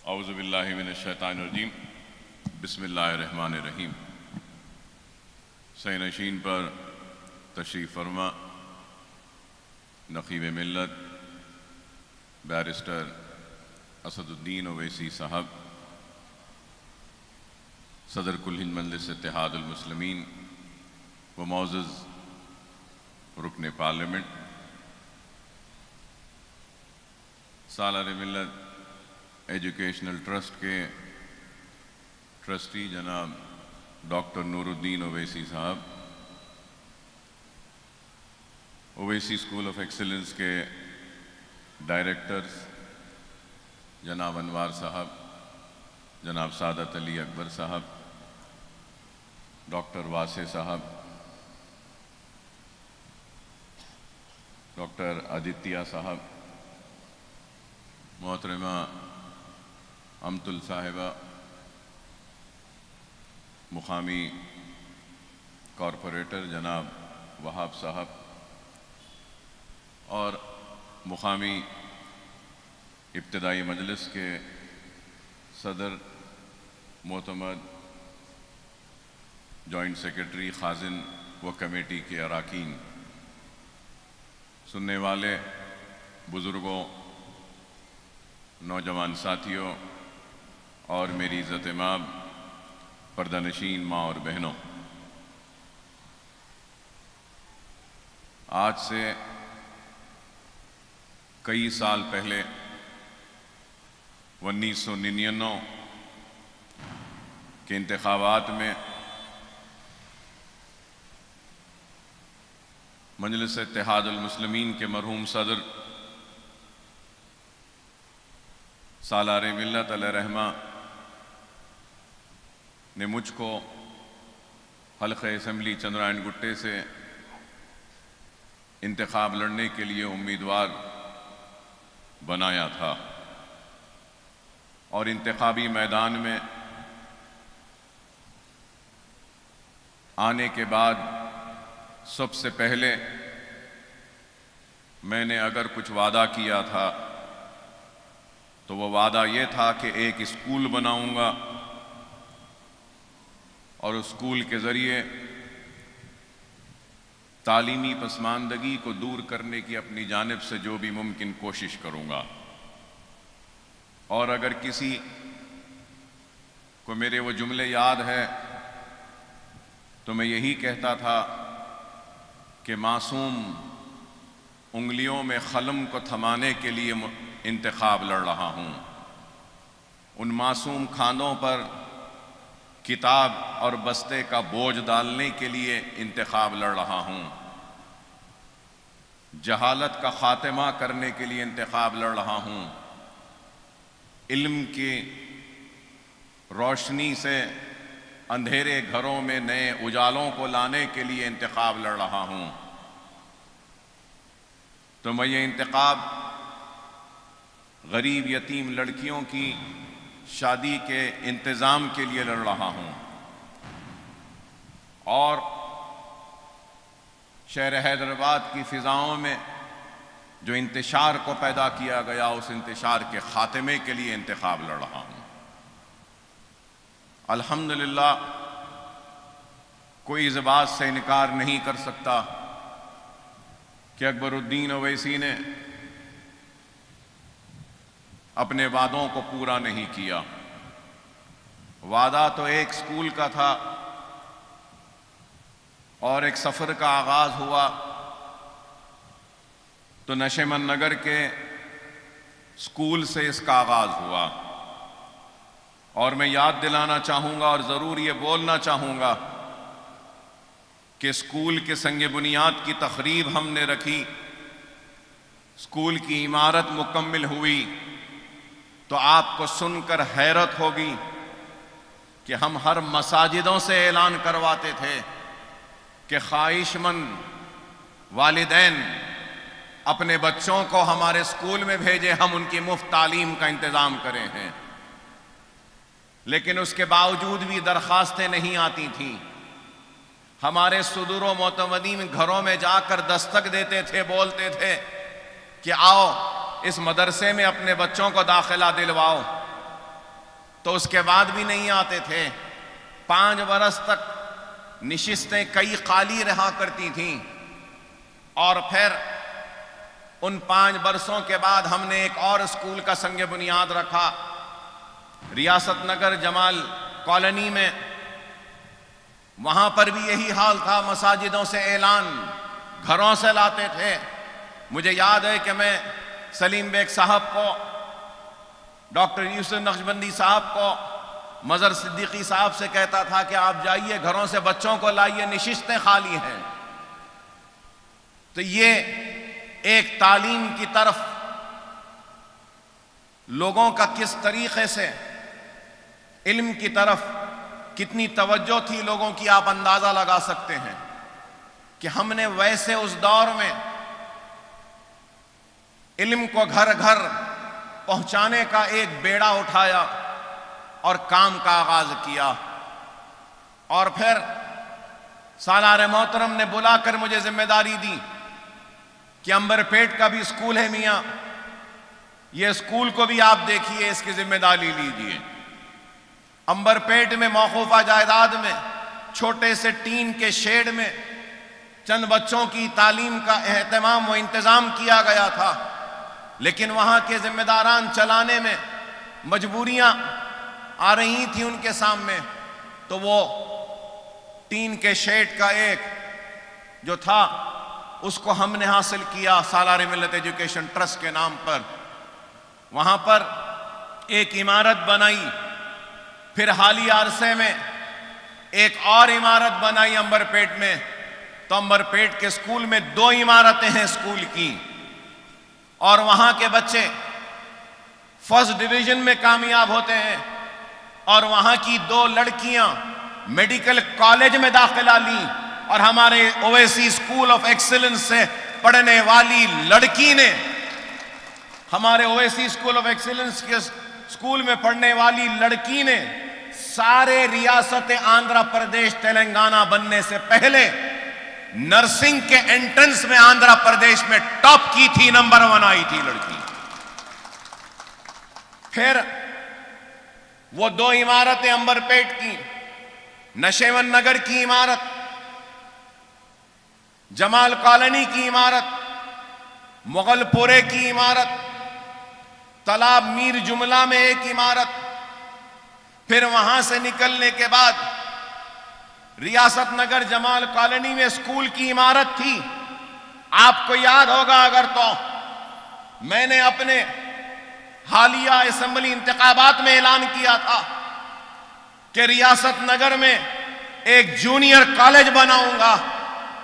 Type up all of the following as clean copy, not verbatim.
اعوذ باللہ من الشیطان الرجیم بسم اللہ الرحمن الرحیم۔ سینشین پر تشریف فرما نقیب ملت بیرسٹر اسد الدین اویسی صاحب، صدر کل ہند مجلس اتحاد المسلمین و معزز رکن پارلیمنٹ، سالار ملت ایجوکیشنل ٹرسٹ کے ٹرسٹی جناب ڈاکٹر نور الدین اویسی صاحب، اویسی اسکول آف ایکسلنس کے ڈائریکٹرز جناب انوار صاحب، جناب سعادت علی اکبر صاحب، ڈاکٹر واسع صاحب، ڈاکٹر آدتیہ صاحب، محترمہ امتل صاحبہ، مقامی کارپوریٹر جناب وہاب صاحب، اور مقامی ابتدائی مجلس کے صدر معتمد، جوائنٹ سیکرٹری خازن و کمیٹی کے اراکین، سننے والے بزرگوں، نوجوان ساتھیوں اور میری عزت مآب پردہ نشین ماں اور بہنوں، آج سے کئی سال پہلے 1999 کے انتخابات میں مجلس اتحاد المسلمین کے مرحوم صدر سالار ملت علیہ رحمہ نے مجھ کو حلقہ اسمبلی چندرائن گٹے سے انتخاب لڑنے کے لیے امیدوار بنایا تھا، اور انتخابی میدان میں آنے کے بعد سب سے پہلے میں نے اگر کچھ وعدہ کیا تھا تو وہ وعدہ یہ تھا کہ ایک اسکول بناؤں گا، اور اس اسکول کے ذریعے تعلیمی پسماندگی کو دور کرنے کی اپنی جانب سے جو بھی ممکن کوشش کروں گا، اور اگر کسی کو میرے وہ جملے یاد ہے تو میں یہی کہتا تھا کہ معصوم انگلیوں میں قلم کو تھمانے کے لیے انتخاب لڑ رہا ہوں، ان معصوم کھانوں پر کتاب اور بستے کا بوجھ ڈالنے کے لیے انتخاب لڑ رہا ہوں، جہالت کا خاتمہ کرنے کے لیے انتخاب لڑ رہا ہوں، علم کی روشنی سے اندھیرے گھروں میں نئے اجالوں کو لانے کے لیے انتخاب لڑ رہا ہوں۔ تو میں یہ انتخاب غریب یتیم لڑکیوں کی شادی کے انتظام کے لیے لڑ رہا ہوں، اور شہر حیدرآباد کی فضاؤں میں جو انتشار کو پیدا کیا گیا، اس انتشار کے خاتمے کے لیے انتخاب لڑ رہا ہوں۔ الحمدللہ کوئی اس بات سے انکار نہیں کر سکتا کہ اکبر الدین اویسی نے اپنے وعدوں کو پورا نہیں کیا۔ وعدہ تو ایک اسکول کا تھا، اور ایک سفر کا آغاز ہوا تو نشیمن نگر کے اسکول سے اس کا آغاز ہوا، اور میں یاد دلانا چاہوں گا اور ضرور یہ بولنا چاہوں گا کہ اسکول کے سنگ بنیاد کی تقریب ہم نے رکھی، اسکول کی عمارت مکمل ہوئی تو آپ کو سن کر حیرت ہوگی کہ ہم ہر مساجدوں سے اعلان کرواتے تھے کہ خواہش مند والدین اپنے بچوں کو ہمارے اسکول میں بھیجیں، ہم ان کی مفت تعلیم کا انتظام کرے ہیں، لیکن اس کے باوجود بھی درخواستیں نہیں آتی تھیں۔ ہمارے صدور و معتمدین گھروں میں جا کر دستک دیتے تھے، بولتے تھے کہ آؤ اس مدرسے میں اپنے بچوں کو داخلہ دلواؤ، تو اس کے بعد بھی نہیں آتے تھے. 5 برس تک نشستیں کئی خالی رہا کرتی تھیں، اور پھر ان 5 برسوں کے بعد ہم نے ایک اور اسکول کا سنگ بنیاد رکھا ریاست نگر جمال کالونی میں. وہاں پر بھی یہی حال تھا، مساجدوں سے اعلان گھروں سے لاتے تھے. مجھے یاد ہے کہ میں سلیم بیگ صاحب کو، ڈاکٹر یوسف نقشبندی صاحب کو، مظہر صدیقی صاحب سے کہتا تھا کہ آپ جائیے گھروں سے بچوں کو لائیے، نشستیں خالی ہیں. تو یہ ایک تعلیم کی طرف لوگوں کا کس طریقے سے، علم کی طرف کتنی توجہ تھی لوگوں کی، آپ اندازہ لگا سکتے ہیں کہ ہم نے ویسے اس دور میں علم کو گھر گھر پہنچانے کا ایک بیڑا اٹھایا اور کام کا آغاز کیا. اور پھر سالار محترم نے بلا کر مجھے ذمہ داری دی کہ عنبر پیٹ کا بھی اسکول ہے میاں، یہ اسکول کو بھی آپ دیکھیے، اس کی ذمہ داری لیجیے. عنبر پیٹ میں موقوفہ جائیداد میں چھوٹے سے ٹین کے شیڈ میں چند بچوں کی تعلیم کا اہتمام و انتظام کیا گیا تھا، لیکن وہاں کے ذمہ داران چلانے میں مجبوریاں آ رہی تھیں ان کے سامنے. تو وہ ٹین کے شیڈ کا ایک جو تھا اس کو ہم نے حاصل کیا سالار ملت ایجوکیشن ٹرسٹ کے نام پر. وہاں پر ایک عمارت بنائی، پھر حالیہ عرصے میں ایک اور عمارت بنائی عنبر پیٹ میں. تو عنبر پیٹ کے اسکول میں 2 عمارتیں ہیں اسکول کی، اور وہاں کے بچے فرسٹ ڈویژن میں کامیاب ہوتے ہیں. اور وہاں کی 2 لڑکیاں میڈیکل کالج میں داخلہ لیں، اور ہمارے اویسی اسکول آف ایکسلنس سے پڑھنے والی لڑکی نے، ہمارے اویسی اسکول آف ایکسلنس کے اسکول میں پڑھنے والی لڑکی نے سارے ریاست آندھرا پردیش تلنگانہ بننے سے پہلے نرسنگ کے انٹرنس میں آندھرا پردیش میں ٹاپ کی تھی، نمبر 1 آئی تھی لڑکی. پھر وہ 2 عمارتیں عنبر پیٹ کی، نشیون نگر کی عمارت، جمال کالونی کی عمارت، مغل پورے کی عمارت، تالاب میر جملہ میں ایک عمارت. پھر وہاں سے نکلنے کے بعد ریاست نگر جمال کالونی میں اسکول کی عمارت تھی. آپ کو یاد ہوگا اگر تو میں نے اپنے حالیہ اسمبلی انتخابات میں اعلان کیا تھا کہ ریاست نگر میں ایک جونیئر کالج بناؤں گا.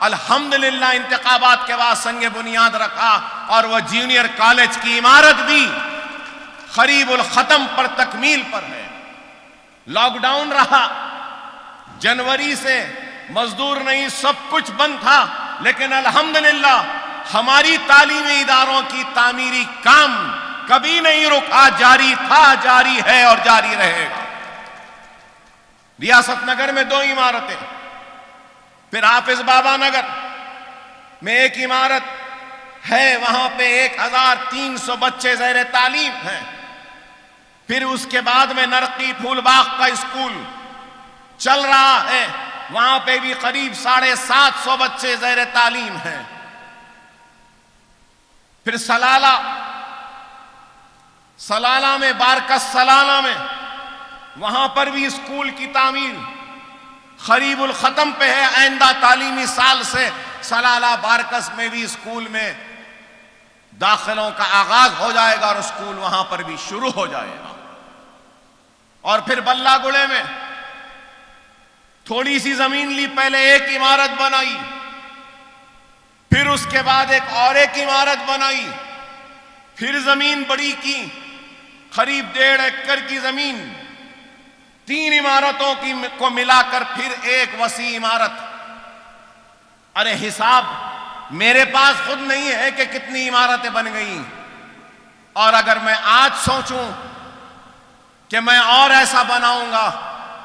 الحمدللہ انتخابات کے بعد سنگ بنیاد رکھا، اور وہ جونیئر کالج کی عمارت بھی قریب الختم پر، تکمیل پر ہے. لاک ڈاؤن رہا، جنوری سے مزدور نہیں، سب کچھ بند تھا، لیکن الحمدللہ ہماری تعلیمی اداروں کی تعمیری کام کبھی نہیں رکا، جاری تھا، جاری ہے اور جاری رہے گا. ریاست نگر میں 2 عمارتیں، پھر حافظ بابا نگر میں ایک عمارت ہے، وہاں پہ 1300 بچے زیر تعلیم ہیں. پھر اس کے بعد میں نرقی پھول باغ کا اسکول چل رہا ہے، وہاں پہ بھی قریب 750 بچے زیر تعلیم ہیں. پھر سلالہ میں، بارکس سلالہ میں، وہاں پر بھی اسکول کی تعمیر قریب الختم پہ ہے. آئندہ تعلیمی سال سے سلالہ بارکس میں بھی اسکول میں داخلوں کا آغاز ہو جائے گا، اور اسکول وہاں پر بھی شروع ہو جائے گا. اور پھر بلہ گڑے میں تھوڑی سی زمین لی، پہلے ایک عمارت بنائی، پھر اس کے بعد ایک عمارت بنائی، پھر زمین بڑی کی، قریب 1.5 ایکڑ کی زمین، 3 عمارتوں کو ملا کر پھر ایک وسیع عمارت. ارے حساب میرے پاس خود نہیں ہے کہ کتنی عمارتیں بن گئیں، اور اگر میں آج سوچوں کہ میں اور ایسا بناؤں گا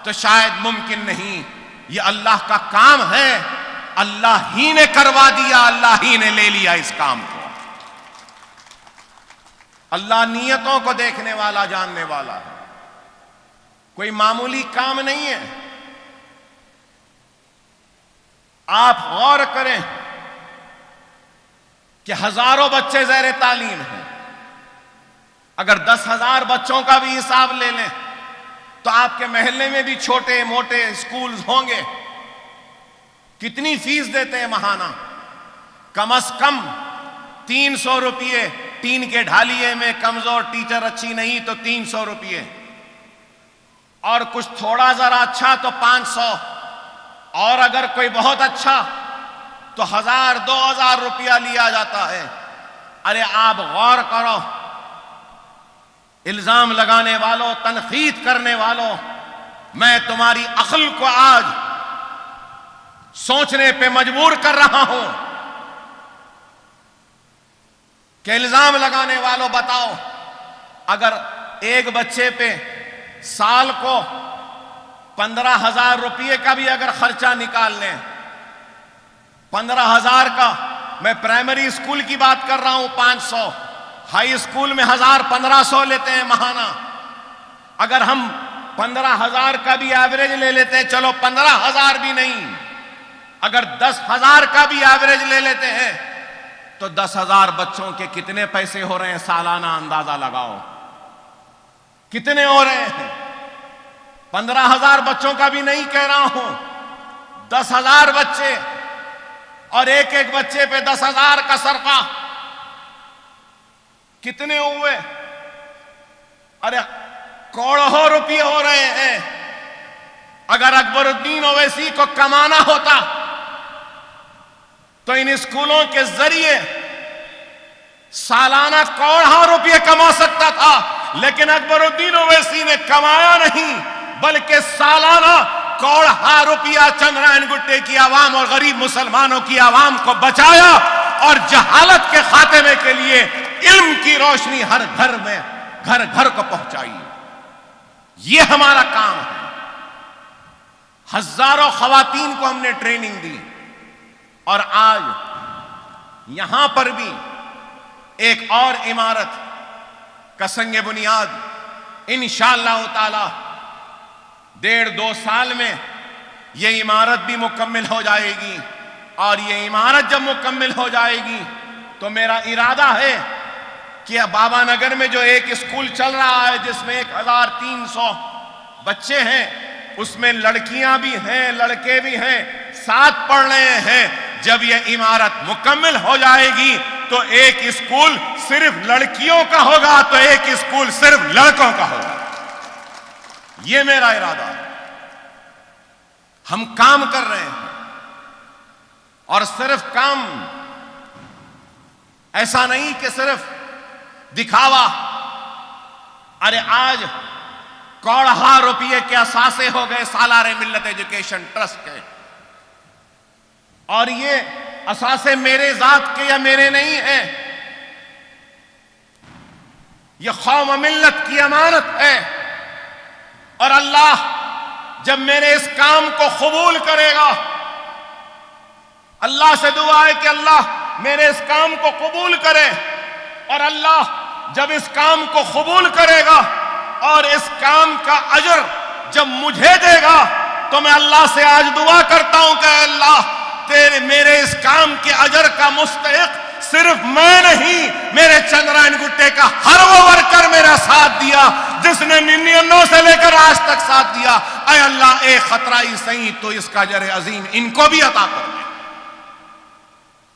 تو شاید ممکن نہیں. یہ اللہ کا کام ہے، اللہ ہی نے کروا دیا، اللہ ہی نے لے لیا اس کام کو. اللہ نیتوں کو دیکھنے والا، جاننے والا ہے. کوئی معمولی کام نہیں ہے. آپ غور کریں کہ ہزاروں بچے زیر تعلیم ہیں. اگر 10,000 بچوں کا بھی حساب لے لیں تو آپ کے محلے میں بھی چھوٹے موٹے اسکولز ہوں گے. کتنی فیس دیتے ہیں ماہانہ؟ کم از کم 300 روپیے. ٹین کے ڈھالیے میں کمزور ٹیچر اچھی نہیں تو 300 روپیے، اور کچھ تھوڑا ذرا اچھا تو 500، اور اگر کوئی بہت اچھا تو 1,000 2,000 روپیہ لیا جاتا ہے. ارے آپ غور کرو، الزام لگانے والوں، تنقید کرنے والوں، میں تمہاری عقل کو آج سوچنے پہ مجبور کر رہا ہوں کہ الزام لگانے والوں بتاؤ، اگر ایک بچے پہ سال کو 15,000 روپیے کا بھی اگر خرچہ نکال لیں، 15,000 کا، میں پرائمری اسکول کی بات کر رہا ہوں 500، ہائی اسکول میں 1,000-1,500 لیتے ہیں ماہانہ. اگر ہم 15,000 کا بھی ایوریج لے لیتے ہیں، چلو 15,000 بھی نہیں، اگر 10,000 کا بھی ایوریج لے لیتے ہیں تو 10,000 بچوں کے کتنے پیسے ہو رہے ہیں؟ سالانہ اندازہ لگاؤ کتنے ہو رہے ہیں. 15,000 بچوں کا بھی نہیں کہہ رہا ہوں، 10,000 بچے، اور ایک ایک بچے پہ 10,000 کا صرفہ کتنے ہوئے؟ ارے کروڑوں روپے ہو رہے ہیں. اگر اکبر الدین اویسی کو کمانا ہوتا تو ان اسکولوں کے ذریعے سالانہ کروڑوں روپے کما سکتا تھا، لیکن اکبر الدین اویسی نے کمایا نہیں، بلکہ سالانہ کروڑوں روپیہ چندرائن گٹے کی عوام اور غریب مسلمانوں کی عوام کو بچایا اور جہالت کے خاتمے کے لیے علم کی روشنی ہر گھر میں، گھر گھر کو پہنچائی. یہ ہمارا کام ہے. ہزاروں خواتین کو ہم نے ٹریننگ دی، اور آج یہاں پر بھی ایک اور عمارت کا سنگ بنیاد انشاءاللہ تعالی 1.5-2 سال میں یہ عمارت بھی مکمل ہو جائے گی. اور یہ عمارت جب مکمل ہو جائے گی تو میرا ارادہ ہے کہ بابا نگر میں جو ایک اسکول چل رہا ہے جس میں 1,300 بچے ہیں، اس میں لڑکیاں بھی ہیں لڑکے بھی ہیں، ساتھ پڑھ رہے ہیں. جب یہ عمارت مکمل ہو جائے گی تو ایک اسکول صرف لڑکیوں کا ہوگا تو ایک اسکول صرف لڑکوں کا ہوگا. یہ میرا ارادہ ہے. ہم کام کر رہے ہیں، اور صرف کام ایسا نہیں کہ صرف دکھاوا. ارے آج کروڑوں روپیے کے اثاثے ہو گئے سالار ملت ایجوکیشن ٹرسٹ کے، اور یہ اثاثے میرے ذات کے یا میرے نہیں ہیں، یہ قوم و ملت کی امانت ہے. اور اللہ جب میرے اس کام کو قبول کرے گا، اللہ سے دعا ہے کہ اللہ میرے اس کام کو قبول کرے، اور اللہ جب اس کام کو قبول کرے گا اور اس کام کا اجر جب مجھے دے گا تو میں اللہ سے آج دعا کرتا ہوں کہ اے اللہ تیرے میرے اس کام کے اجر کا مستحق صرف میں نہیں، میرے چندرائن گٹے کا ہر وہ ورکر میرا ساتھ دیا جس نے 99 سے لے کر آج تک ساتھ دیا. اے اللہ ایک خطرہ ہی صحیح تو اس کا اجر عظیم ان کو بھی عطا کر دے،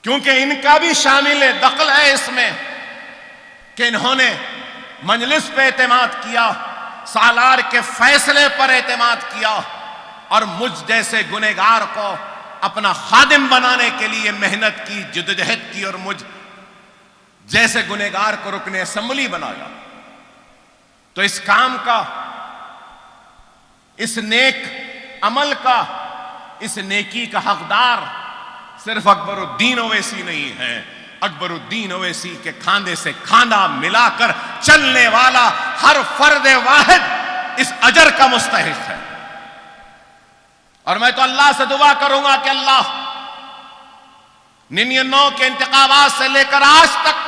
کیونکہ ان کا بھی شامل دخل ہے اس میں کہ انہوں نے مجلس پہ اعتماد کیا، سالار کے فیصلے پر اعتماد کیا، اور مجھ جیسے گنہگار کو اپنا خادم بنانے کے لیے محنت کی، جدوجہد کی، اور مجھ جیسے گنہگار کو رکن اسمبلی بنایا. تو اس کام کا، اس نیک عمل کا، اس نیکی کا حقدار صرف اکبر الدین اویسی نہیں ہے. اکبر الدین اویسی کے کھاندے سے کھاندہ ملا کر چلنے والا ہر فرد واحد اس اجر کا مستحق ہے. اور میں تو اللہ سے دعا کروں گا کہ اللہ 99 کے انتخابات سے لے کر آج تک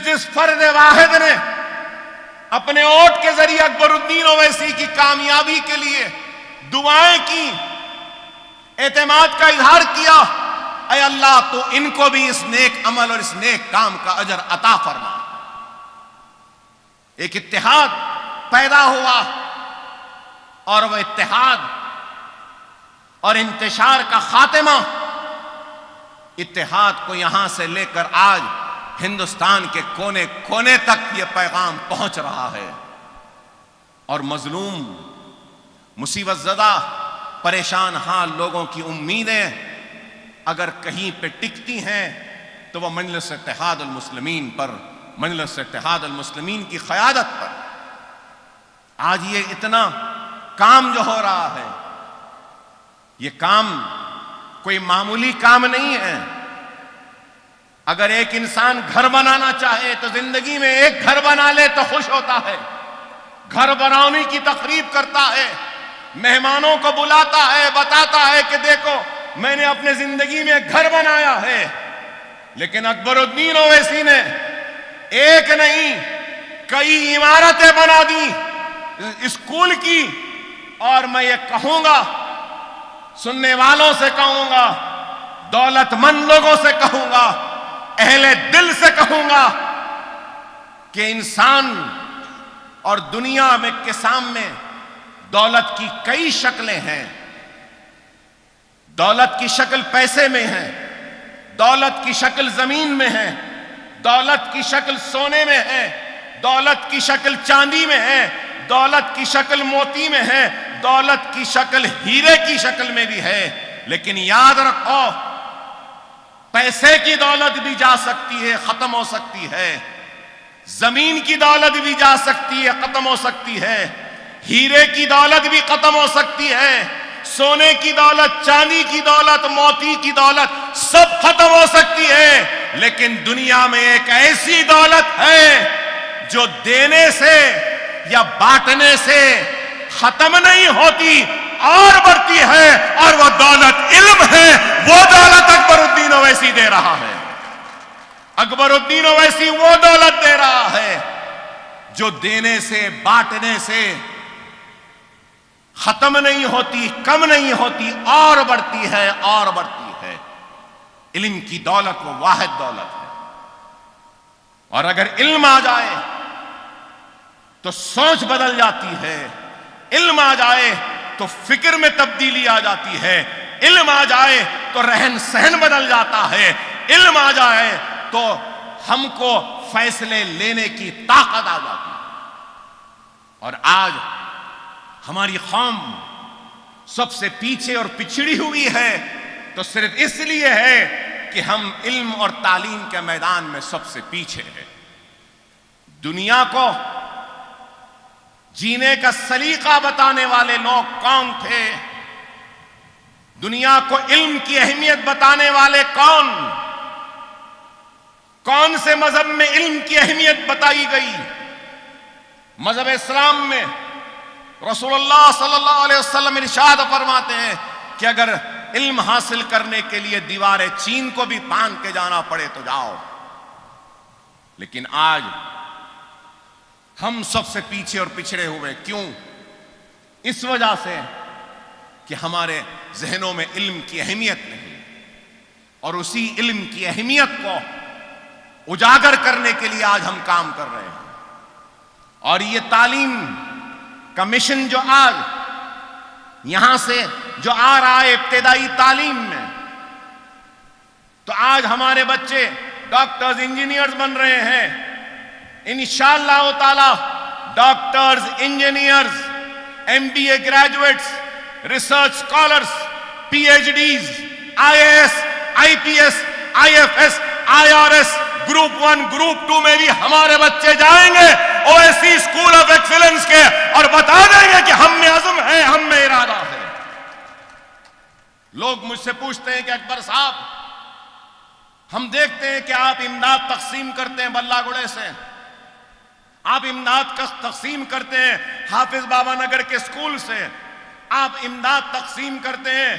جس فرد واحد نے اپنے ووٹ کے ذریعے اکبر الدین اویسی کی کامیابی کے لیے دعائیں کی، اعتماد کا اظہار کیا، اے اللہ تو ان کو بھی اس نیک عمل اور اس نیک کام کا اجر عطا فرما۔ ایک اتحاد پیدا ہوا، اور وہ اتحاد اور انتشار کا خاتمہ، اتحاد کو یہاں سے لے کر آج ہندوستان کے کونے کونے تک یہ پیغام پہنچ رہا ہے، اور مظلوم، مصیبت زدہ، پریشان حال لوگوں کی امیدیں اگر کہیں پہ ٹکتی ہیں تو وہ مجلس اتحاد المسلمین پر، مجلس اتحاد المسلمین کی قیادت پر۔ آج یہ اتنا کام جو ہو رہا ہے، یہ کام کوئی معمولی کام نہیں ہے۔ اگر ایک انسان گھر بنانا چاہے تو زندگی میں ایک گھر بنا لے تو خوش ہوتا ہے، گھر بنانے کی تقریب کرتا ہے، مہمانوں کو بلاتا ہے، بتاتا ہے کہ دیکھو میں نے اپنے زندگی میں گھر بنایا ہے۔ لیکن اکبر الدین اویسی نے ایک نہیں کئی عمارتیں بنا دی اسکول کی، اور میں یہ کہوں گا، سننے والوں سے کہوں گا، دولت مند لوگوں سے کہوں گا، اہل دل سے کہوں گا کہ انسان اور دنیا میں کے سامنے دولت کی کئی شکلیں ہیں۔ دولت کی شکل پیسے میں ہے، دولت کی شکل زمین میں ہے، دولت کی شکل سونے میں ہے، دولت کی شکل چاندی میں ہے، دولت کی شکل موتی میں ہے، دولت کی شکل ہیرے کی شکل میں بھی ہے۔ لیکن یاد رکھو، پیسے کی دولت بھی جا سکتی ہے، ختم ہو سکتی ہے، زمین کی دولت بھی جا سکتی ہے، ختم ہو سکتی ہے، ہیرے کی دولت بھی ختم ہو سکتی ہے، سونے کی دولت، چاندی کی دولت، موتی کی دولت سب ختم ہو سکتی ہے، لیکن دنیا میں ایک ایسی دولت ہے جو دینے سے یا بانٹنے سے ختم نہیں ہوتی اور بڑھتی ہے، اور وہ دولت علم ہے۔ وہ دولت اکبر الدین اویسی دے رہا ہے، اکبر الدین اویسی وہ دولت دے رہا ہے جو دینے سے، بانٹنے سے ختم نہیں ہوتی، کم نہیں ہوتی، اور بڑھتی ہے اور بڑھتی ہے۔ علم کی دولت وہ واحد دولت ہے، اور اگر علم آ جائے تو سوچ بدل جاتی ہے، علم آ جائے تو فکر میں تبدیلی آ جاتی ہے، علم آ جائے تو رہن سہن بدل جاتا ہے، علم آ جائے تو ہم کو فیصلے لینے کی طاقت آ جاتی ہے۔ اور آج ہماری قوم سب سے پیچھے اور پچھڑی ہوئی ہے تو صرف اس لیے ہے کہ ہم علم اور تعلیم کے میدان میں سب سے پیچھے ہیں۔ دنیا کو جینے کا سلیقہ بتانے والے لوگ کون تھے؟ دنیا کو علم کی اہمیت بتانے والے کون سے مذہب میں علم کی اہمیت بتائی گئی؟ مذہب اسلام میں رسول اللہ صلی اللہ علیہ وسلم ارشاد فرماتے ہیں کہ اگر علم حاصل کرنے کے لیے دیوار چین کو بھی پان کے جانا پڑے تو جاؤ۔ لیکن آج ہم سب سے پیچھے اور پچھڑے ہوئے، کیوں؟ اس وجہ سے کہ ہمارے ذہنوں میں علم کی اہمیت نہیں، اور اسی علم کی اہمیت کو اجاگر کرنے کے لیے آج ہم کام کر رہے ہیں۔ اور یہ تعلیم کا مشن جو آج یہاں سے جو آ رہا ہے ابتدائی تعلیم میں، تو آج ہمارے بچے ڈاکٹرز، انجینئرز بن رہے ہیں۔ انشاءاللہ تعالی doctors, engineers, M B A graduates, research scholars, P H Ds, I A S, I P S, I F S, I R S, group 1 group 2 میں بھی ہمارے بچے جائیں گے اویسی اسکول آف ایکسیلنس کے، اور بتا دیں گے کہ ہم میں عزم ہے، ہم میں ارادہ ہے۔ لوگ مجھ سے پوچھتے ہیں کہ اکبر صاحب، ہم دیکھتے ہیں کہ آپ امداد تقسیم کرتے ہیں بلہ گڑے سے، آپ امداد تقسیم کرتے ہیں حافظ بابا نگر کے اسکول سے، آپ امداد تقسیم کرتے ہیں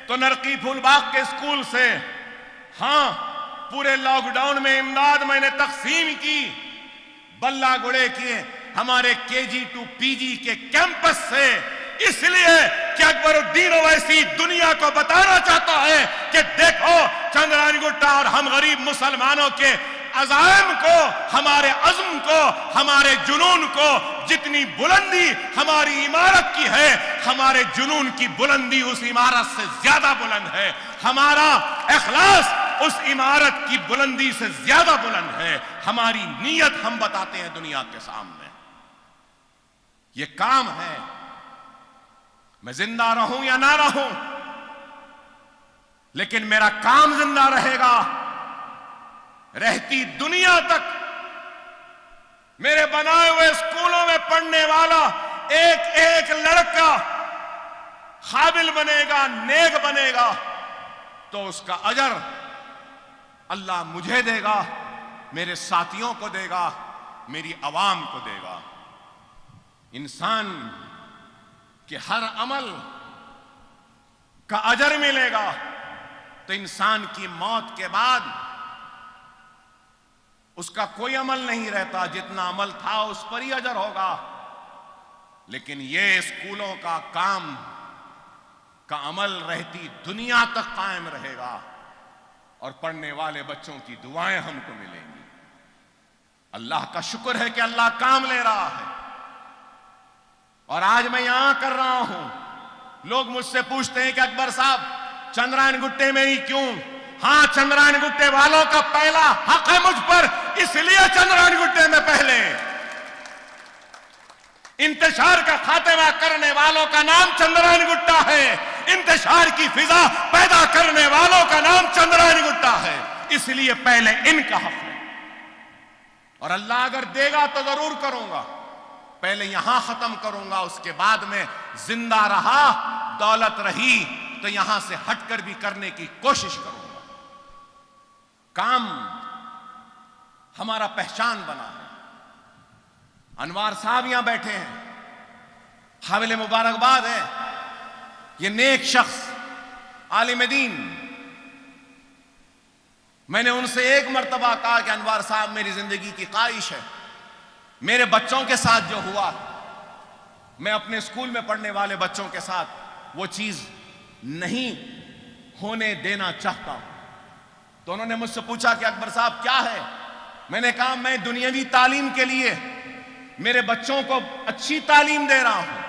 تو نرقی پھول باغ کے اسکول سے۔ ہاں، پورے لاک ڈاؤن میں امداد میں نے تقسیم کی بلہ گڑے کی ہمارے KG to PG کے کیمپس سے، اس لیے کہ اکبر الدین اویسی دنیا کو بتانا چاہتا ہے کہ دیکھو چندران گٹا اور ہم غریب مسلمانوں کے عزائم کو، ہمارے عزم کو، ہمارے جنون کو، جتنی بلندی ہماری عمارت کی ہے، ہمارے جنون کی بلندی اس عمارت سے زیادہ بلند ہے، ہمارا اخلاص اس عمارت کی بلندی سے زیادہ بلند ہے، ہماری نیت ہم بتاتے ہیں دنیا کے سامنے۔ یہ کام ہے، میں زندہ رہوں یا نہ رہوں، لیکن میرا کام زندہ رہے گا۔ رہتی دنیا تک میرے بنائے ہوئے اسکولوں میں پڑھنے والا ایک ایک لڑکا قابل بنے گا، نیک بنے گا، تو اس کا اجر اللہ مجھے دے گا، میرے ساتھیوں کو دے گا، میری عوام کو دے گا۔ انسان کے ہر عمل کا اجر ملے گا، تو انسان کی موت کے بعد اس کا کوئی عمل نہیں رہتا، جتنا عمل تھا اس پر ہی اجر ہوگا۔ لیکن یہ اسکولوں کا کام کا عمل رہتی دنیا تک قائم رہے گا، اور پڑھنے والے بچوں کی دعائیں ہم کو ملیں گی۔ اللہ کا شکر ہے کہ اللہ کام لے رہا ہے، اور آج میں یہاں کر رہا ہوں۔ لوگ مجھ سے پوچھتے ہیں کہ اکبر صاحب چندرائن گٹے میں ہی کیوں؟ ہاں، چندرائن گٹے والوں کا پہلا حق ہے مجھ پر، اس لیے چندرائن گٹے میں پہلے انتشار کا خاتمہ کرنے والوں کا نام چندرائن گٹا ہے، انتشار کی فضا پیدا کرنے والوں کا نام چندرائن گٹا ہے، اس لیے پہلے ان کا حق ہے۔ اور اللہ اگر دے گا تو ضرور کروں گا، پہلے یہاں ختم کروں گا، اس کے بعد میں زندہ رہا، دولت رہی تو یہاں سے ہٹ کر بھی کرنے کی کوشش کروں گا۔ کام ہمارا پہچان بنا ہے۔ انوار صاحب یہاں بیٹھے ہیں، قابل مبارکباد ہے، یہ نیک شخص، عالم دین۔ میں نے ان سے ایک مرتبہ کہا کہ انوار صاحب میری زندگی کی خواہش ہے، میرے بچوں کے ساتھ جو ہوا، میں اپنے اسکول میں پڑھنے والے بچوں کے ساتھ وہ چیز نہیں ہونے دینا چاہتا ہوں۔ تو انہوں نے مجھ سے پوچھا کہ اکبر صاحب کیا ہے؟ میں نے کہا میں دنیاوی تعلیم کے لیے میرے بچوں کو اچھی تعلیم دے رہا ہوں،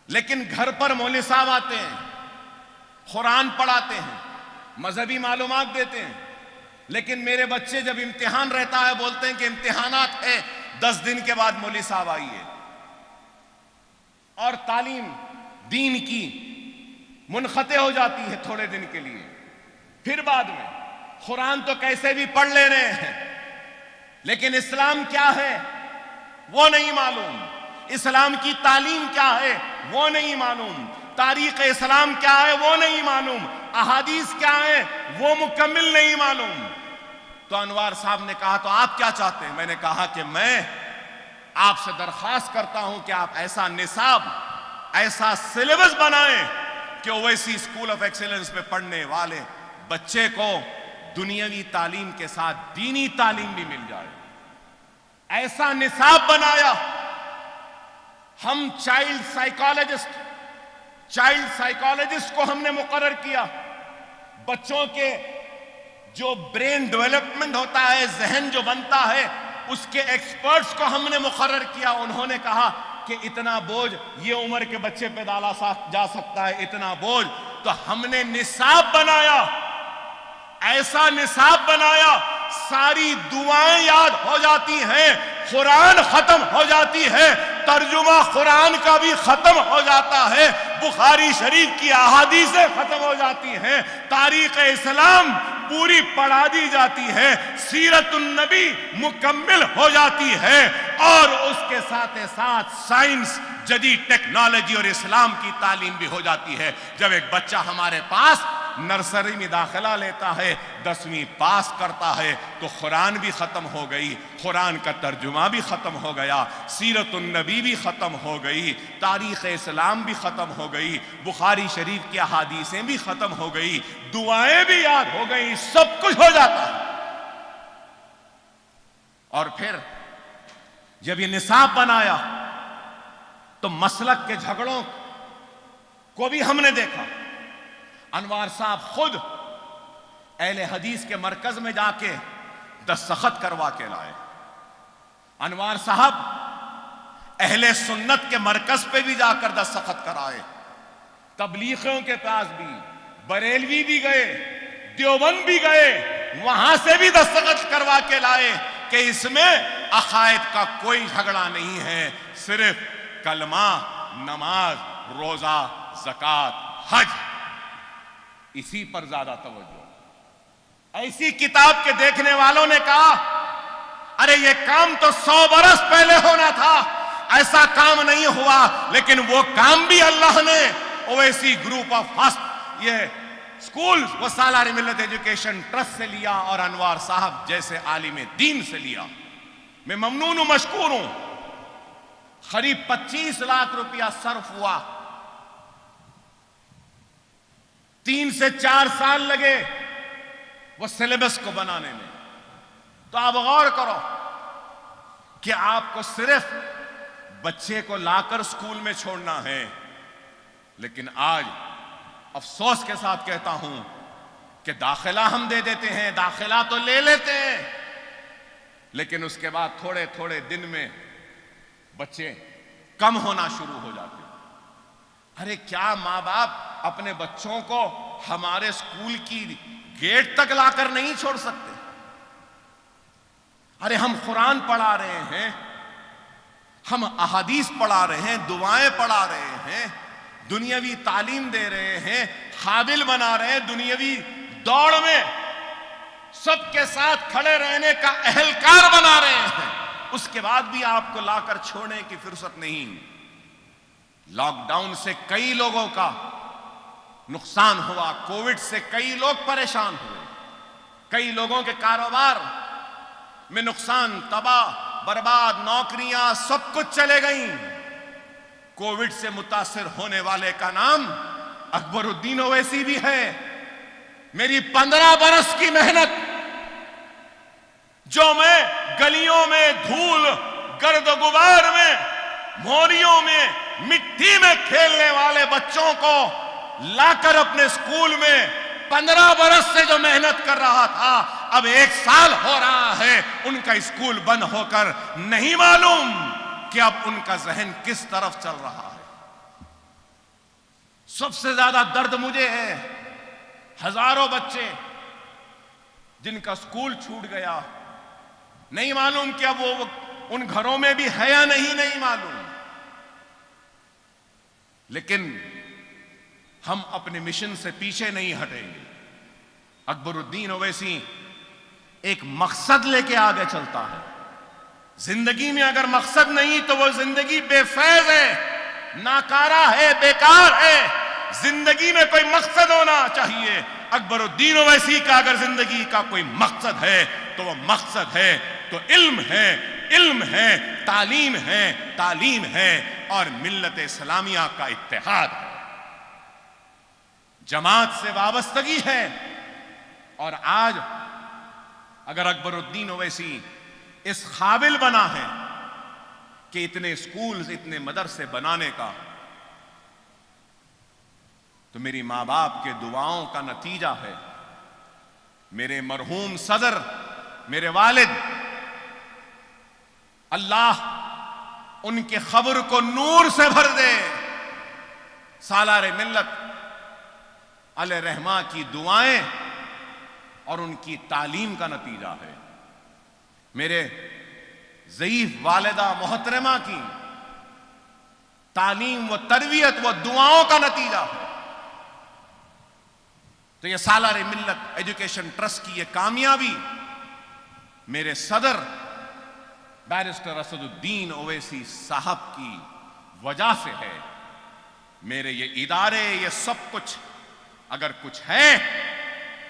لیکن گھر پر مولوی صاحب آتے ہیں، قرآن پڑھاتے ہیں، مذہبی معلومات دیتے ہیں، لیکن میرے بچے جب امتحان رہتا ہے بولتے ہیں کہ امتحانات ہے، 10 دن کے بعد مولوی صاحب آئیے، اور تعلیم دین کی منقطع ہو جاتی ہے تھوڑے دن کے لیے، پھر بعد میں قرآن تو کیسے بھی پڑھ لے رہے ہیں، لیکن اسلام کیا ہے وہ نہیں معلوم، اسلام کی تعلیم کیا ہے وہ نہیں معلوم، تاریخ اسلام کیا ہے وہ نہیں معلوم، احادیث کیا ہے وہ مکمل نہیں معلوم۔ تو انوار صاحب نے کہا تو آپ کیا چاہتے ہیں؟ میں نے کہا کہ میں آپ سے درخواست کرتا ہوں کہ آپ ایسا نصاب، ایسا سلیبس بنائیں کہ اویسی اسکول آف ایکسیلنس میں پڑھنے والے بچے کو دنیاوی تعلیم کے ساتھ دینی تعلیم بھی مل جائے۔ ایسا نصاب بنایا، ہم چائلڈ سائیکالوجسٹ کو ہم نے مقرر کیا، بچوں کے جو برین ڈیولپمنٹ ہوتا ہے، ذہن جو بنتا ہے، اس کے ایکسپرٹس کو ہم نے مقرر کیا۔ انہوں نے کہا کہ اتنا بوجھ یہ عمر کے بچے پہ ڈالا جا سکتا ہے، اتنا بوجھ۔ تو ہم نے نصاب بنایا، ایسا نصاب بنایا، ساری دعائیں یاد ہو جاتی ہیں، قرآن ختم ہو جاتی ہے، ترجمہ قرآن کا بھی ختم ہو جاتا ہے، بخاری شریف کی احادیثیں ختم ہو جاتی ہیں، تاریخ اسلام پوری پڑھا دی جاتی ہے، سیرت النبی مکمل ہو جاتی ہے، اور اس کے ساتھ ساتھ سائنس، جدید ٹیکنالوجی اور اسلام کی تعلیم بھی ہو جاتی ہے۔ جب ایک بچہ ہمارے پاس نرسری میں داخلہ لیتا ہے، 10ویں پاس کرتا ہے، تو قرآن بھی ختم ہو گئی، قرآن کا ترجمہ بھی ختم ہو گیا، سیرت النبی بھی ختم ہو گئی، تاریخ اسلام بھی ختم ہو گئی، بخاری شریف کی احادیثیں بھی ختم ہو گئی، دعائیں بھی یاد ہو گئی، سب کچھ ہو جاتا ہے۔ اور پھر جب یہ نصاب بنایا تو مسلک کے جھگڑوں کو بھی ہم نے دیکھا. انوار صاحب خود اہل حدیث کے مرکز میں جا کے دستخط کروا کے لائے. انوار صاحب اہل سنت کے مرکز پہ بھی جا کر دستخط کرائے. تبلیغیوں کے پاس بھی، بریلوی بھی گئے، دیوبند بھی گئے، وہاں سے بھی دستخط کروا کے لائے کہ اس میں عقائد کا کوئی جھگڑا نہیں ہے، صرف کلمہ، نماز، روزہ، زکوٰۃ، حج، اسی پر زیادہ توجہ. ایسی کتاب کے دیکھنے والوں نے کہا ارے یہ کام تو 100 برس پہلے ہونا تھا، ایسا کام نہیں ہوا. لیکن وہ کام بھی اللہ نے اویسی گروپ آف ہاسپ یہ سکول و سالار ملت ایجوکیشن ٹرسٹ سے لیا اور انوار صاحب جیسے عالم دین سے لیا. میں ممنون و مشکور ہوں. قریب 25 لاکھ روپیہ صرف ہوا. 3 سے 4 سال لگے وہ سلیبس کو بنانے میں. تو آپ غور کرو کہ آپ کو صرف بچے کو لا کر سکول میں چھوڑنا ہے. لیکن آج افسوس کے ساتھ کہتا ہوں کہ داخلہ ہم دے دیتے ہیں، داخلہ تو لے لیتے ہیں، لیکن اس کے بعد تھوڑے تھوڑے دن میں بچے کم ہونا شروع ہو جاتے ہیں. ارے کیا ماں باپ اپنے بچوں کو ہمارے سکول کی گیٹ تک لا کر نہیں چھوڑ سکتے؟ ارے ہم قرآن پڑھا رہے ہیں، ہم احادیث پڑھا رہے ہیں، دعائیں پڑھا رہے ہیں، دنیاوی تعلیم دے رہے ہیں، قابل بنا رہے ہیں، دنیاوی دوڑ میں سب کے ساتھ کھڑے رہنے کا اہلکار بنا رہے ہیں. اس کے بعد بھی آپ کو لا کر چھوڑنے کی فرصت نہیں. لاک ڈاؤن سے کئی لوگوں کا نقصان ہوا، کووڈ سے کئی لوگ پریشان ہوئے، کئی لوگوں کے کاروبار میں نقصان، تباہ برباد، نوکریاں سب کچھ چلے گئیں. کووڈ سے متاثر ہونے والے کا نام اکبر الدین اویسی بھی ہے. میری 15 برس کی محنت جو میں گلیوں میں، دھول گرد و غبار میں، موریوں میں، مٹی میں کھیلنے والے بچوں کو لا کر اپنے سکول میں 15 برس سے جو محنت کر رہا تھا، اب 1 سال ہو رہا ہے ان کا اسکول بند ہو کر، نہیں معلوم کہ اب ان کا ذہن کس طرف چل رہا ہے. سب سے زیادہ درد مجھے ہے ہزاروں بچے جن کا اسکول چھوٹ گیا، نہیں معلوم کہ اب وہ ان گھروں میں بھی ہے یا نہیں معلوم. لیکن ہم اپنے مشن سے پیچھے نہیں ہٹیں گے. اکبر الدین اویسی ایک مقصد لے کے آگے چلتا ہے. زندگی میں اگر مقصد نہیں تو وہ زندگی بے فیض ہے، ناکارہ ہے، بیکار ہے. زندگی میں کوئی مقصد ہونا چاہیے. اکبر الدین اویسی کا اگر زندگی کا کوئی مقصد ہے تو وہ مقصد ہے تو علم ہے، علم ہے، تعلیم ہے، تعلیم ہے، اور ملت اسلامیہ کا اتحاد ہے، جماعت سے وابستگی ہے. اور آج اگر اکبر الدین اویسی اس قابل بنا ہے کہ اتنے سکولز، اتنے مدرسے بنانے کا، تو میری ماں باپ کے دعاؤں کا نتیجہ ہے. میرے مرحوم صدر، میرے والد، اللہ ان کے قبر کو نور سے بھر دے. سالار ملت علیہ رحمہ کی دعائیں اور ان کی تعلیم کا نتیجہ ہے. میرے ضعیف والدہ محترمہ کی تعلیم و تربیت و دعاؤں کا نتیجہ ہے. تو یہ سالار ملت ایجوکیشن ٹرسٹ کی یہ کامیابی میرے صدر بیرسٹر اسد الدین اویسی صاحب کی وجہ سے ہے. میرے یہ ادارے، یہ سب کچھ اگر کچھ ہے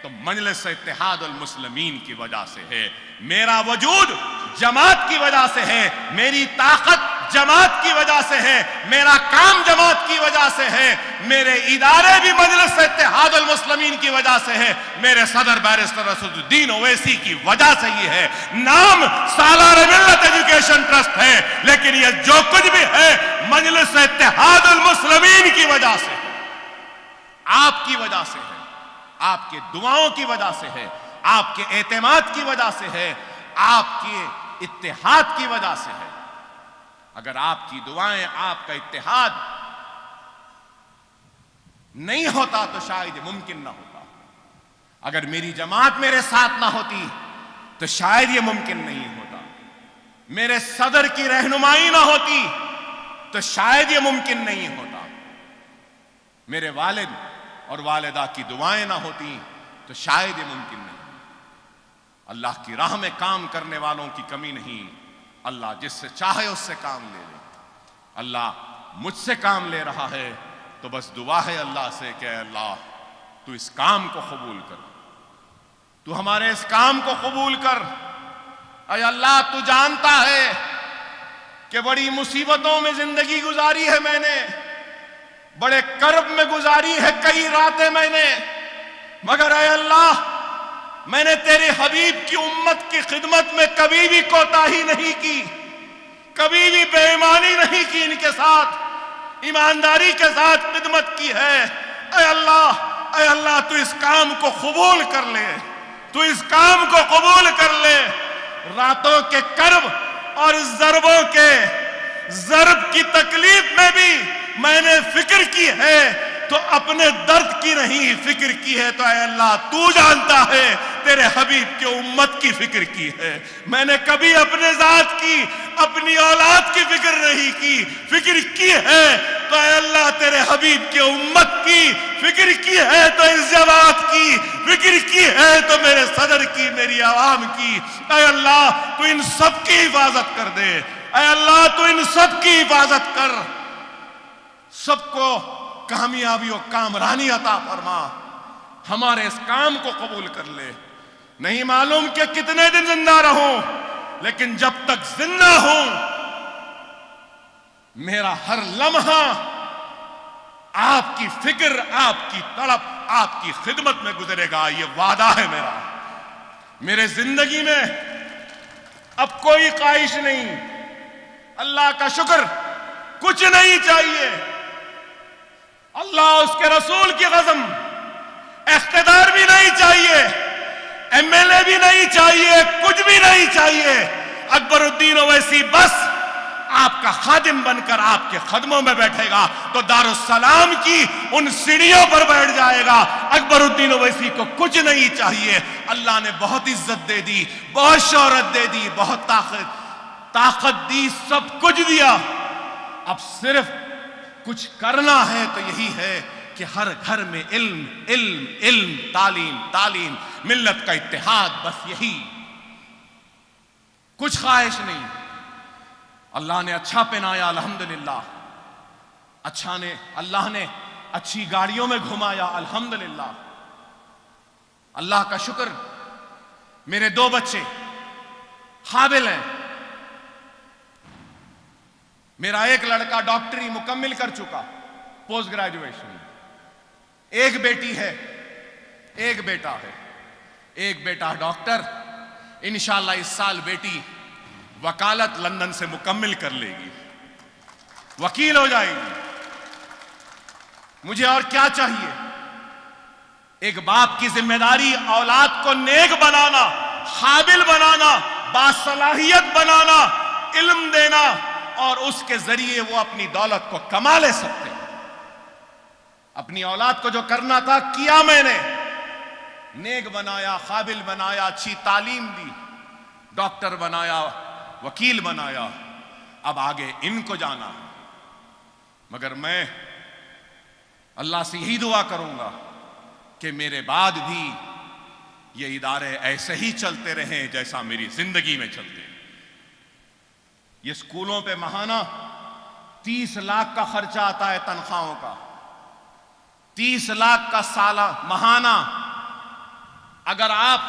تو مجلس اتحاد المسلمین کی وجہ سے ہے. میرا وجود جماعت کی وجہ سے ہے. میری طاقت جماعت کی وجہ سے ہے، میرا کام جماعت کی وجہ سے ہے، میرے ادارے بھی مجلس اتحاد المسلمین کی وجہ سے ہے، میرے صدر بیرسٹر اسد الدین اویسی کی وجہ سے یہ ہے۔ نام سالار ملت ایجوکیشن ٹرسٹ ہے، لیکن یہ جو کچھ بھی ہے مجلس اتحاد المسلمین کی وجہ سے ہے، آپ کی وجہ سے ہے، آپ کے دعاؤں کی وجہ سے ہے، آپ کے اعتماد کی وجہ سے ہے، آپ کے اتحاد کی وجہ سے ہے۔ اگر آپ کی دعائیں، آپ کا اتحاد نہیں ہوتا تو شاید یہ ممکن نہ ہوتا۔ اگر میری جماعت میرے ساتھ نہ ہوتی تو شاید یہ ممکن نہیں ہوتا۔ میرے صدر کی رہنمائی نہ ہوتی تو شاید یہ ممکن نہیں ہوتا۔ میرے والد اور والدہ کی دعائیں نہ ہوتی تو شاید یہ ممکن نہیں۔ اللہ کی راہ میں کام کرنے والوں کی کمی نہیں، اللہ جس سے چاہے اس سے کام لے لے۔ اللہ مجھ سے کام لے رہا ہے تو بس دعا ہے اللہ سے کہ اے اللہ تو اس کام کو قبول کر، تو ہمارے اس کام کو قبول کر۔ اے اللہ تو جانتا ہے کہ بڑی مصیبتوں میں زندگی گزاری ہے میں نے، بڑے کرب میں گزاری ہے کئی راتیں میں نے، مگر اے اللہ میں نے تیرے حبیب کی امت کی خدمت میں کبھی بھی کوتاہی نہیں کی، کبھی بھی بے ایمانی نہیں کی، ان کے ساتھ ایمانداری کے ساتھ خدمت کی ہے۔ اے اللہ تو اس کام کو قبول کر لے، تو اس کام کو قبول کر لے۔ راتوں کے کرب اور ضربوں کے ضرب کی تکلیف میں بھی میں نے فکر کی ہے تو اپنے درد کی نہیں فکر کی ہے، تو اے اللہ تو جانتا ہے تیرے حبیب کی امت کی فکر کی ہے۔ میں نے کبھی اپنے ذات کی، اپنی اولاد کی فکر نہیں کی، فکر کی ہے تو اے اللہ تیرے حبیب کی امت کی فکر کی ہے، تو اس جماعت کی فکر کی ہے، تو میرے صدر کی، میری عوام کی۔ اے اللہ تو ان سب کی حفاظت کر دے، اے اللہ تو ان سب کی حفاظت کر، سب کو کامیابی و کامرانی عطا فرما، ہمارے اس کام کو قبول کر لے۔ نہیں معلوم کہ کتنے دن زندہ رہوں، لیکن جب تک زندہ ہوں میرا ہر لمحہ آپ کی فکر، آپ کی تڑپ، آپ کی خدمت میں گزرے گا، یہ وعدہ ہے میرا۔ میرے زندگی میں اب کوئی خواہش نہیں، اللہ کا شکر، کچھ نہیں چاہیے۔ اللہ اس کے رسول کی قسم، اقتدار بھی نہیں چاہیے، ایم ایل اے بھی نہیں چاہیے، کچھ بھی نہیں چاہیے۔ اکبر الدین اویسی بس آپ کا خادم بن کر آپ کے قدموں میں بیٹھے گا تو دارالسلام کی ان سیڑھیوں پر بیٹھ جائے گا۔ اکبر الدین اویسی کو کچھ نہیں چاہیے۔ اللہ نے بہت عزت دے دی، بہت شہرت دے دی، بہت طاقت دی، سب کچھ دیا۔ اب صرف کچھ کرنا ہے تو یہی ہے کہ ہر گھر میں علم علم علم، تعلیم تعلیم، ملت کا اتحاد، بس یہی، کچھ خواہش نہیں۔ اللہ نے اچھا پہنایا الحمدللہ، اللہ نے اچھی گاڑیوں میں گھمایا الحمدللہ، اللہ کا شکر۔ میرے 2 بچے قابل ہیں، میرا ایک لڑکا ڈاکٹری مکمل کر چکا، پوسٹ گریجویشن، ایک بیٹی ہے، ایک بیٹا ہے، ایک بیٹا ڈاکٹر، انشاءاللہ اس سال بیٹی وکالت لندن سے مکمل کر لے گی، وکیل ہو جائے گی۔ مجھے اور کیا چاہیے؟ ایک باپ کی ذمہ داری اولاد کو نیک بنانا، قابل بنانا، باصلاحیت بنانا، علم دینا، اور اس کے ذریعے وہ اپنی دولت کو کما لے سکتے ہیں۔ اپنی اولاد کو جو کرنا تھا کیا میں نے، نیک بنایا، قابل بنایا، اچھی تعلیم دی، ڈاکٹر بنایا، وکیل بنایا۔ اب آگے ان کو جانا، مگر میں اللہ سے یہی دعا کروں گا کہ میرے بعد بھی یہ ادارے ایسے ہی چلتے رہیں جیسا میری زندگی میں چلتے ہیں۔ یہ اسکولوں پہ ماہانہ 30 لاکھ کا خرچہ آتا ہے تنخواہوں کا، 30 لاکھ کا سالہ ماہانہ۔ اگر آپ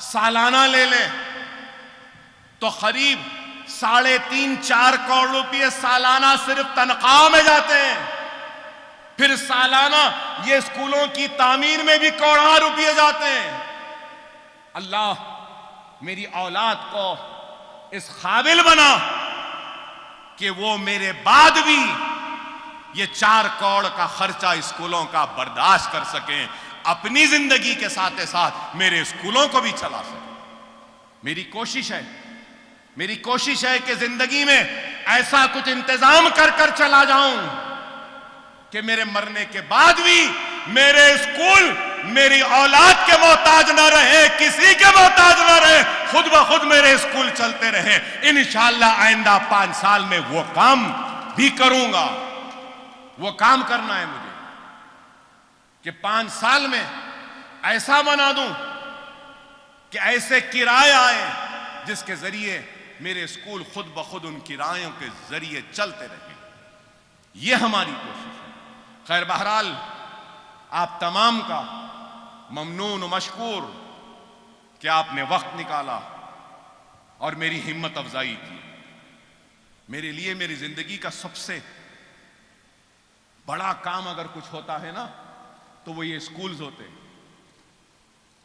سالانہ لے لیں تو قریب 3.5-4 کروڑ روپے سالانہ صرف تنخواہ میں جاتے ہیں. پھر سالانہ یہ اسکولوں کی تعمیر میں بھی کروڑوں روپے جاتے ہیں. اللہ میری اولاد کو اس قابل بنا کہ وہ میرے بعد بھی یہ 4 کروڑ کا خرچہ اسکولوں کا برداشت کر سکیں, اپنی زندگی کے ساتھ ساتھ میرے اسکولوں کو بھی چلا سکیں. میری کوشش ہے کہ زندگی میں ایسا کچھ انتظام کر چلا جاؤں کہ میرے مرنے کے بعد بھی میرے اسکول میری اولاد کے محتاج نہ رہے, کسی کے محتاج نہ رہے, خود بخود میرے اسکول چلتے رہے. انشاءاللہ آئندہ 5 سال میں وہ کام بھی کروں گا. وہ کام کرنا ہے مجھے کہ 5 سال میں ایسا بنا دوں کہ ایسے کرائے آئے جس کے ذریعے میرے اسکول خود بخود ان کرایوں کے ذریعے چلتے رہیں. یہ ہماری کوشش ہے. خیر بہرحال آپ تمام کا ممنون و مشکور کہ آپ نے وقت نکالا اور میری ہمت افزائی کی. میرے لیے میری زندگی کا سب سے بڑا کام اگر کچھ ہوتا ہے نا تو وہ یہ اسکولز ہوتے ہیں.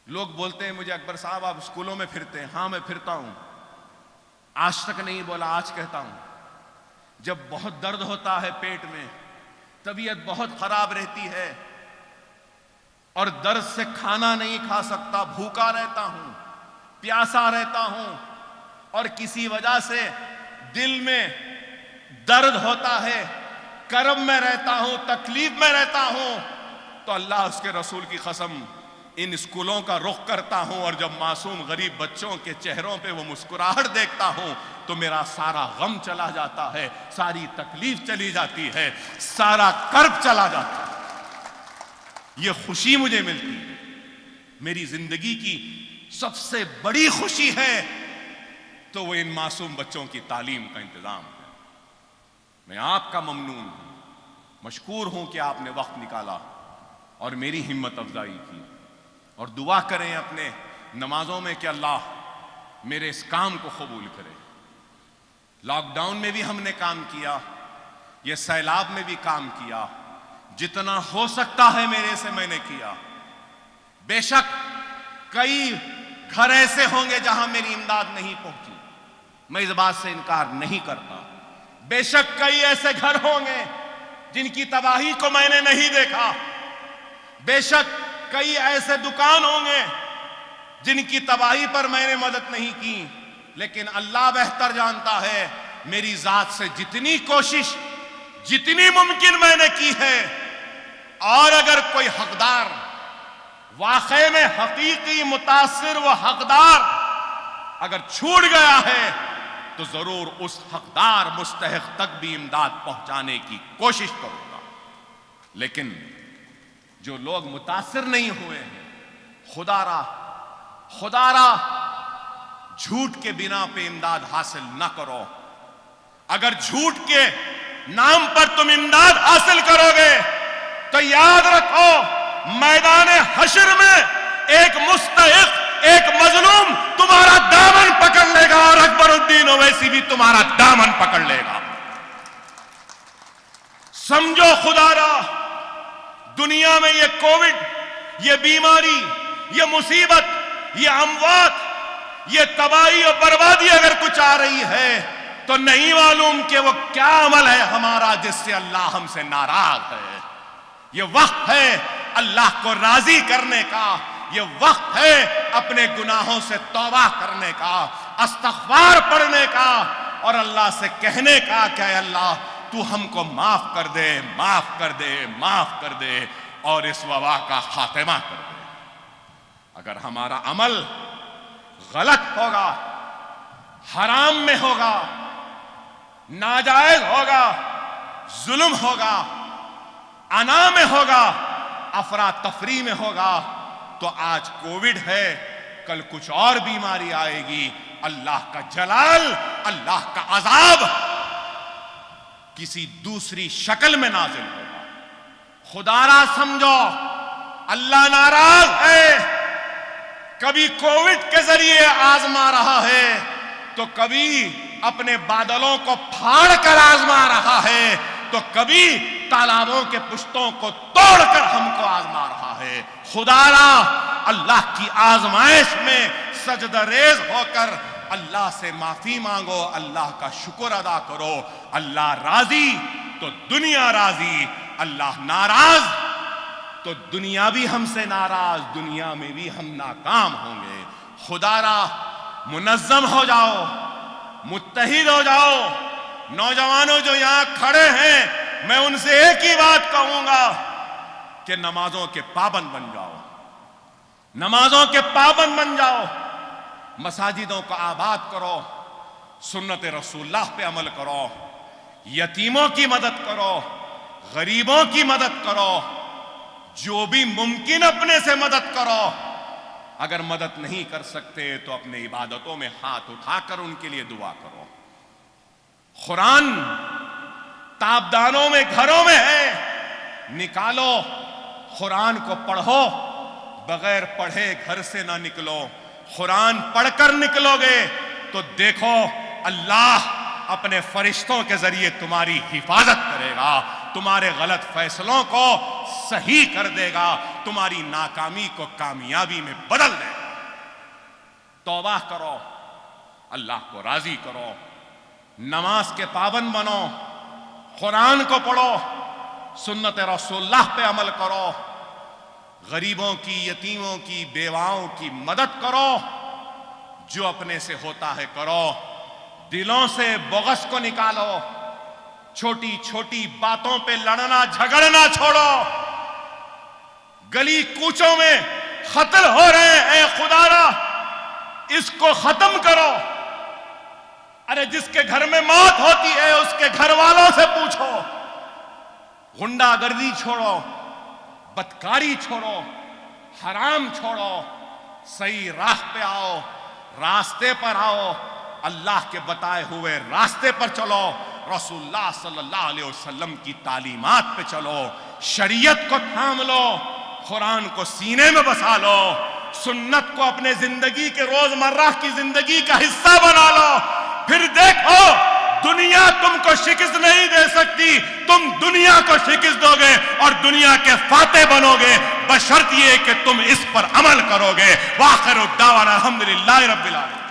لوگ بولتے ہیں مجھے اکبر صاحب آپ اسکولوں میں پھرتے ہیں. ہاں میں پھرتا ہوں. آج تک نہیں بولا, آج کہتا ہوں. جب بہت درد ہوتا ہے پیٹ میں, طبیعت بہت خراب رہتی ہے اور درد سے کھانا نہیں کھا سکتا, بھوکا رہتا ہوں, پیاسا رہتا ہوں اور کسی وجہ سے دل میں درد ہوتا ہے, کرب میں رہتا ہوں, تکلیف میں رہتا ہوں, تو اللہ اس کے رسول کی قسم ان اسکولوں کا رخ کرتا ہوں اور جب معصوم غریب بچوں کے چہروں پہ وہ مسکراہٹ دیکھتا ہوں تو میرا سارا غم چلا جاتا ہے, ساری تکلیف چلی جاتی ہے, سارا کرب چلا جاتا ہے. یہ خوشی مجھے ملتی ہے. میری زندگی کی سب سے بڑی خوشی ہے تو وہ ان معصوم بچوں کی تعلیم کا انتظام ہے. میں آپ کا ممنون ہوں, مشکور ہوں کہ آپ نے وقت نکالا اور میری ہمت افزائی کی. اور دعا کریں اپنے نمازوں میں کہ اللہ میرے اس کام کو قبول کرے. لاک ڈاؤن میں بھی ہم نے کام کیا, یہ سیلاب میں بھی کام کیا, جتنا ہو سکتا ہے میرے سے میں نے کیا. بے شک کئی گھر ایسے ہوں گے جہاں میری امداد نہیں پہنچی, میں اس بات سے انکار نہیں کرتا. بے شک کئی ایسے گھر ہوں گے جن کی تباہی کو میں نے نہیں دیکھا. بے شک کئی ایسے دکان ہوں گے جن کی تباہی پر میں نے مدد نہیں کی. لیکن اللہ بہتر جانتا ہے میری ذات سے جتنی کوشش جتنی ممکن میں نے کی ہے. اور اگر کوئی حقدار واقعے میں حقیقی متاثر و حقدار اگر چھوٹ گیا ہے تو ضرور اس حقدار مستحق تک بھی امداد پہنچانے کی کوشش کروں گا. لیکن جو لوگ متاثر نہیں ہوئے ہیں, خدا را جھوٹ کے بنا پہ امداد حاصل نہ کرو. اگر جھوٹ کے نام پر تم امداد حاصل کرو گے تو یاد رکھو میدان حشر میں ایک مستحق ایک مظلوم تمہارا دامن پکڑ لے گا اور اکبر الدین اویسی بھی تمہارا دامن پکڑ لے گا. سمجھو خدا را, دنیا میں یہ کووڈ, یہ بیماری, یہ مصیبت, یہ اموات, یہ تباہی اور بربادی اگر کچھ آ رہی ہے تو نہیں معلوم کہ وہ کیا عمل ہے ہمارا جس سے اللہ ہم سے ناراض ہے. یہ وقت ہے اللہ کو راضی کرنے کا, یہ وقت ہے اپنے گناہوں سے توبہ کرنے کا, استغفار پڑھنے کا اور اللہ سے کہنے کا کہ اے اللہ تو ہم کو معاف کر دے, معاف کر دے, معاف کر دے اور اس وبا کا خاتمہ کر دے. اگر ہمارا عمل غلط ہوگا, حرام میں ہوگا, ناجائز ہوگا, ظلم ہوگا, انا میں ہوگا, افراتفری میں ہوگا, تو آج کووڈ ہے, کل کچھ اور بیماری آئے گی. اللہ کا جلال, اللہ کا عذاب کسی دوسری شکل میں نازل ہوگا. خدا را سمجھو اللہ ناراض ہے. کبھی کووڈ کے ذریعے آزما رہا ہے تو کبھی اپنے بادلوں کو پھاڑ کر آزما رہا ہے تو کبھی تالابوں کے پشتوں کو توڑ کر ہم کو آزما رہا ہے۔ خدا را اللہ کی آزمائش میں سجدہ ریز ہو کر اللہ سے معافی مانگو، اللہ کا شکر ادا کرو۔ اللہ راضی تو دنیا راضی، اللہ ناراض تو دنیا بھی ہم سے ناراض، دنیا میں بھی ہم ناکام ہوں گے۔ خدا را منظم ہو جاؤ، متحد ہو جاؤ۔ نوجوانوں جو یہاں کھڑے ہیں، میں ان سے ایک ہی بات کہوں گا کہ نمازوں کے پابند بن جاؤ، نمازوں کے پابند بن جاؤ، مساجدوں کو آباد کرو، سنت رسول اللہ پہ عمل کرو، یتیموں کی مدد کرو، غریبوں کی مدد کرو، جو بھی ممکن اپنے سے مدد کرو۔ اگر مدد نہیں کر سکتے تو اپنے عبادتوں میں ہاتھ اٹھا کر ان کے لیے دعا کرو۔ قرآن تابدانوں میں گھروں میں ہے، نکالو، قرآن کو پڑھو، بغیر پڑھے گھر سے نہ نکلو۔ قرآن پڑھ کر نکلو گے تو دیکھو اللہ اپنے فرشتوں کے ذریعے تمہاری حفاظت کرے گا، تمہارے غلط فیصلوں کو صحیح کر دے گا، تمہاری ناکامی کو کامیابی میں بدل دے گا۔ توبہ کرو، اللہ کو راضی کرو، نماز کے پابند بنو، قرآن کو پڑھو، سنت رسول اللہ پہ عمل کرو، غریبوں کی، یتیموں کی، بیواؤں کی مدد کرو، جو اپنے سے ہوتا ہے کرو، دلوں سے بغض کو نکالو، چھوٹی چھوٹی باتوں پہ لڑنا جھگڑنا چھوڑو۔ گلی کوچوں میں قتل ہو رہے ہیں، اے خدا را اس کو ختم کرو۔ ارے جس کے گھر میں موت ہوتی ہے اس کے گھر والوں سے پوچھو۔ غنڈہ گردی چھوڑو، بدکاری چھوڑو، حرام چھوڑو، صحیح راہ پہ آؤ، راستے پر آؤ، اللہ کے بتائے ہوئے راستے پر چلو، رسول اللہ صلی اللہ علیہ وسلم کی تعلیمات پہ چلو، شریعت کو تھام لو، قرآن کو سینے میں بسا لو، سنت کو اپنے زندگی کے روزمرہ کی زندگی کا حصہ بنا لو۔ پھر دیکھو دنیا تم کو شکست نہیں دے سکتی، تم دنیا کو شکست دو گے اور دنیا کے فاتح بنو گے، بشرط یہ کہ تم اس پر عمل کرو گے۔ وآخر الدعوانا الحمدللہ رب العالمین۔